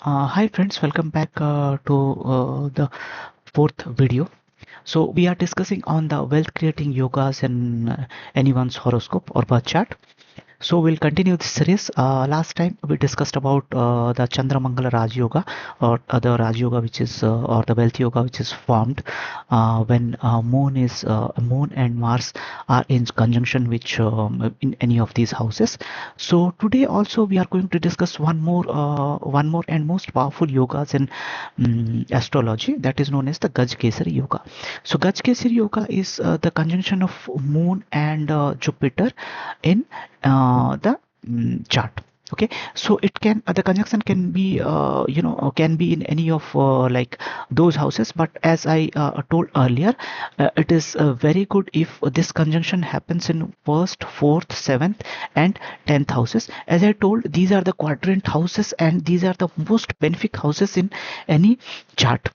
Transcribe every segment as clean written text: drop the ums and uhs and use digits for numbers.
Hi friends, welcome back to the fourth video. So we are discussing on the wealth creating yogas in anyone's horoscope or birth chart. So we'll continue this series. Last time we discussed about the Chandramangala Raj Yoga, or the Raj Yoga, which is or the Wealth Yoga, which is formed when Moon and Mars are in conjunction, which in any of these houses. So today also we are going to discuss one more and most powerful yogas in astrology, that is known as the Gaja Keshari Yoga. So Gaja Keshari Yoga is the conjunction of Moon and Jupiter in the chart. Okay, so it can the conjunction can be can be in any of like those houses, but as I told earlier, it is very good if this conjunction happens in first, fourth, seventh and 10th houses. As I told, these are the quadrant houses and these are the most benefic houses in any chart.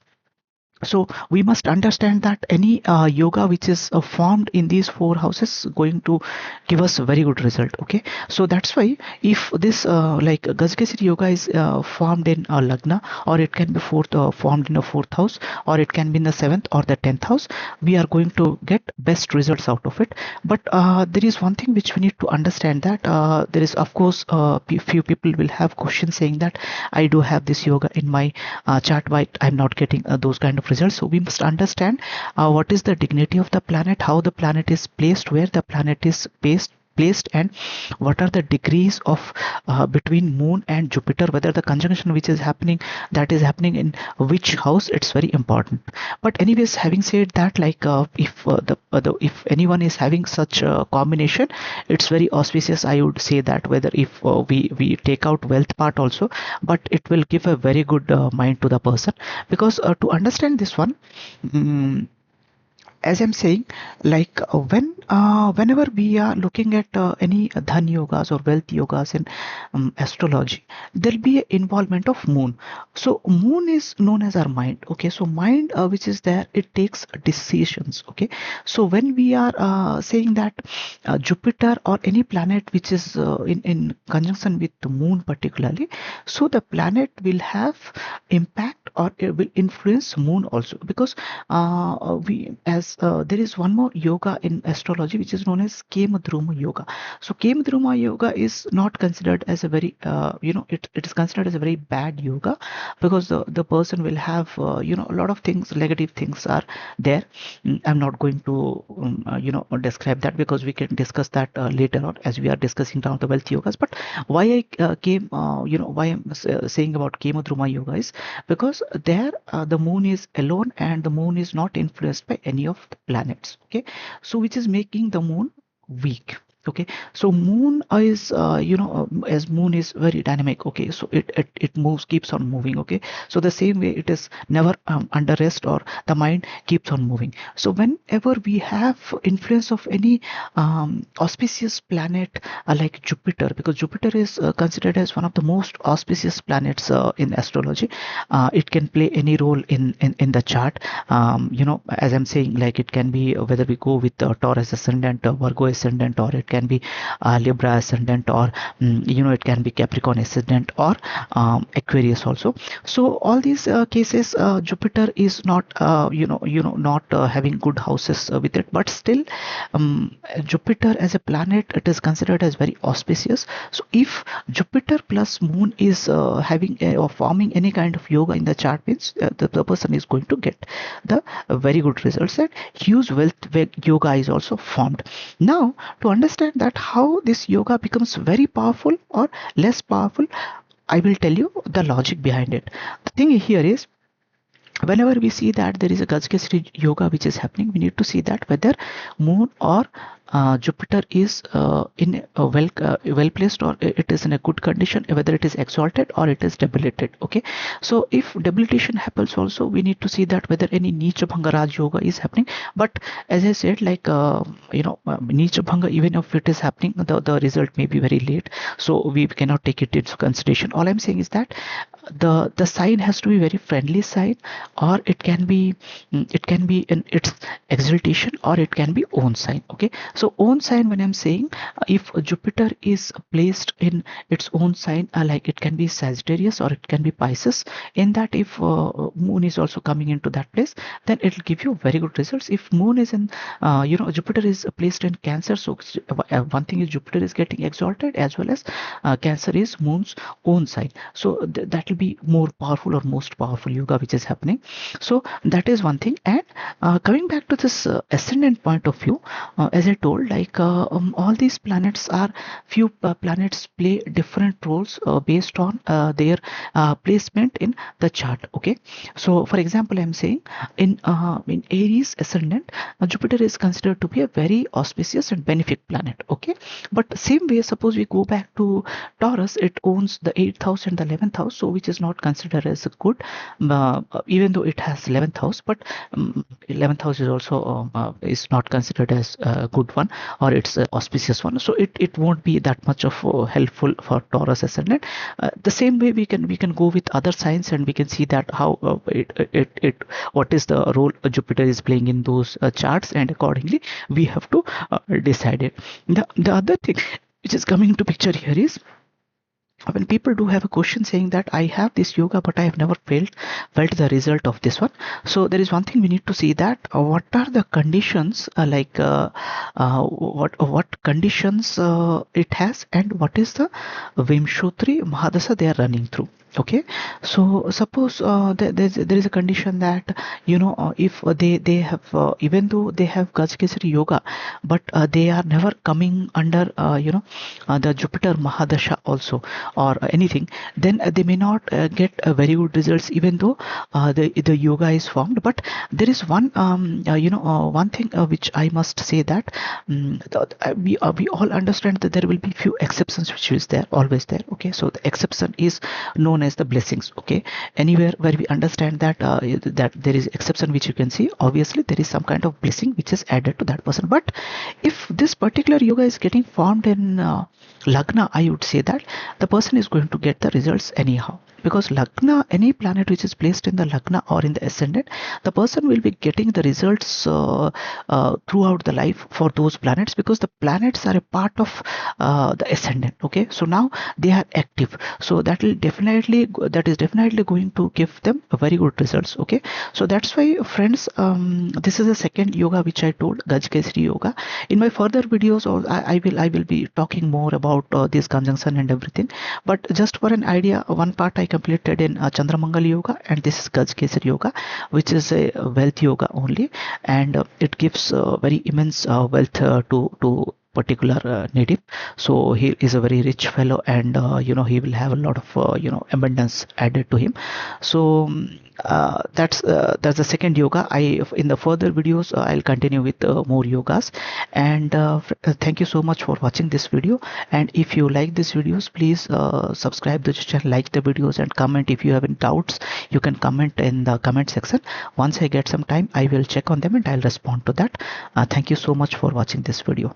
So we must understand that any yoga which is formed in these four houses going to give us a very good result. Okay, so that's why if this like Gajkesari yoga is formed in lagna, or it can be formed in a fourth house, or it can be in the seventh or the 10th house, we are going to get best results out of it. But there is one thing which we need to understand, that there is of course few people will have questions saying that I do have this yoga in my chart, but I'm not getting those kind of results. So we must understand what is the dignity of the planet, how the planet is placed, where the planet is placed, and what are the degrees of between Moon and Jupiter, whether the conjunction which is happening, that is happening in which house. It's very important. But anyways, having said that, like if anyone is having such a combination, it's very auspicious, I would say that, whether if we take out wealth part also, but it will give a very good mind to the person. Because to understand this one, mm, as I'm saying, like whenever we are looking at any dhan yogas or wealth yogas in astrology, there'll be an involvement of Moon. So Moon is known as our mind. Okay, so mind which is there, it takes decisions. Okay, so when we are saying that Jupiter or any planet which is in conjunction with the Moon particularly, so the planet will have impact, or it will influence Moon also. Because we as there is one more yoga in astrology which is known as Kemadruma yoga. So Kemadruma yoga is not considered as a very it is considered as a very bad yoga, because the person will have a lot of things, negative things are there. I'm not going to describe that, because we can discuss that later on as we are discussing down the wealth yogas. But why I came why I'm saying about Kemadruma yoga is because there the Moon is alone and the Moon is not influenced by any of the planets. Okay, so which is making the Moon weak. Okay, so Moon is as Moon is very dynamic. Okay, so it moves, keeps on moving. Okay, so the same way it is never under rest, or the mind keeps on moving. So whenever we have influence of any auspicious planet like Jupiter, because Jupiter is considered as one of the most auspicious planets in astrology, it can play any role in the chart. As I'm saying, like it can be whether we go with Taurus ascendant, Virgo ascendant, or it can be Libra ascendant, or it can be Capricorn ascendant, or Aquarius also. So all these cases, Jupiter is not not having good houses with it, but still Jupiter as a planet, it is considered as very auspicious. So if Jupiter plus Moon is having or forming any kind of yoga in the chart, means the person is going to get the very good results, and huge wealth yoga is also formed. Now, to understand that how this yoga becomes very powerful or less powerful, I will tell you the logic behind it. The thing here is, whenever we see that there is a Gajkesari yoga which is happening, we need to see that whether Moon or Jupiter is in a well placed, or it is in a good condition, whether it is exalted or it is debilitated. Okay, so if debilitation happens also, we need to see that whether any Neecha Bhanga Raj yoga is happening. But as I said, like Neecha Bhanga, even if it is happening, the result may be very late, so we cannot take it into consideration. All I'm saying is that the sign has to be very friendly sign, or it can be in its exaltation, or it can be own sign. Okay, So own sign, when I'm saying, if Jupiter is placed in its own sign, like it can be Sagittarius or it can be Pisces, in that if moon is also coming into that place, then it will give you very good results. If moon is in, Jupiter is placed in Cancer, so one thing is Jupiter is getting exalted, as well as Cancer is moon's own sign, so that will be more powerful or most powerful yoga which is happening. So that is one thing. And coming back to this ascendant point of view, as I told, like all these planets are, few planets play different roles based on their placement in the chart. Okay, so for example, I'm saying in Aries ascendant, Jupiter is considered to be a very auspicious and benefic planet. Okay, but same way, suppose we go back to Taurus, it owns the 8th house and the 11th house, so which is not considered as a good, even though it has 11th house, but 11th house is also is not considered as a good one, or it's an auspicious one, so it won't be that much of helpful for Taurus ascendant. The same way we can go with other signs, and we can see that how it what is the role Jupiter is playing in those charts, and accordingly we have to decide it. The other thing which is coming into picture here is, when people do have a question saying that I have this yoga but I have never felt the result of this one. So there is one thing we need to see, that what are the conditions, what conditions it has, and what is the Vimshotri Mahadasa they are running through. Okay, so suppose there is a condition that, if they have, even though they have Gaja Keshari Yoga, but they are never coming under the Jupiter Mahadasha also, or anything, then they may not get very good results, even though the yoga is formed. But there is one one thing which I must say, that we all understand that there will be few exceptions which is there, always there. Okay, so the exception is known as the blessings. Okay, anywhere where we understand that that there is exception which you can see, obviously there is some kind of blessing which is added to that person. But if this particular yoga is getting formed in Lagna, I would say that the person is going to get the results anyhow, because Lagna, any planet which is placed in the Lagna or in the ascendant, the person will be getting the results throughout the life for those planets, because the planets are a part of the ascendant. Okay, so now they are active, so that is definitely going to give them a very good results. Okay, so that's why, friends, this is the second yoga which I told, Gaja Keshari Yoga. In my further videos, or I will be talking more about this conjunction and everything, but just for an idea, one part I completed in Chandramangal Yoga, and this is Gaja Keshari Yoga, which is a wealth yoga only, and it gives very immense wealth to particular native. So he is a very rich fellow, and he will have a lot of abundance added to him. So that's the second yoga. In the further videos I'll continue with more yogas. And thank you so much for watching this video, and if you like these videos, please subscribe to the channel, like the videos, and comment. If you have any doubts, you can comment in the comment section. Once I get some time, I will check on them and I'll respond to that. Thank you so much for watching this video.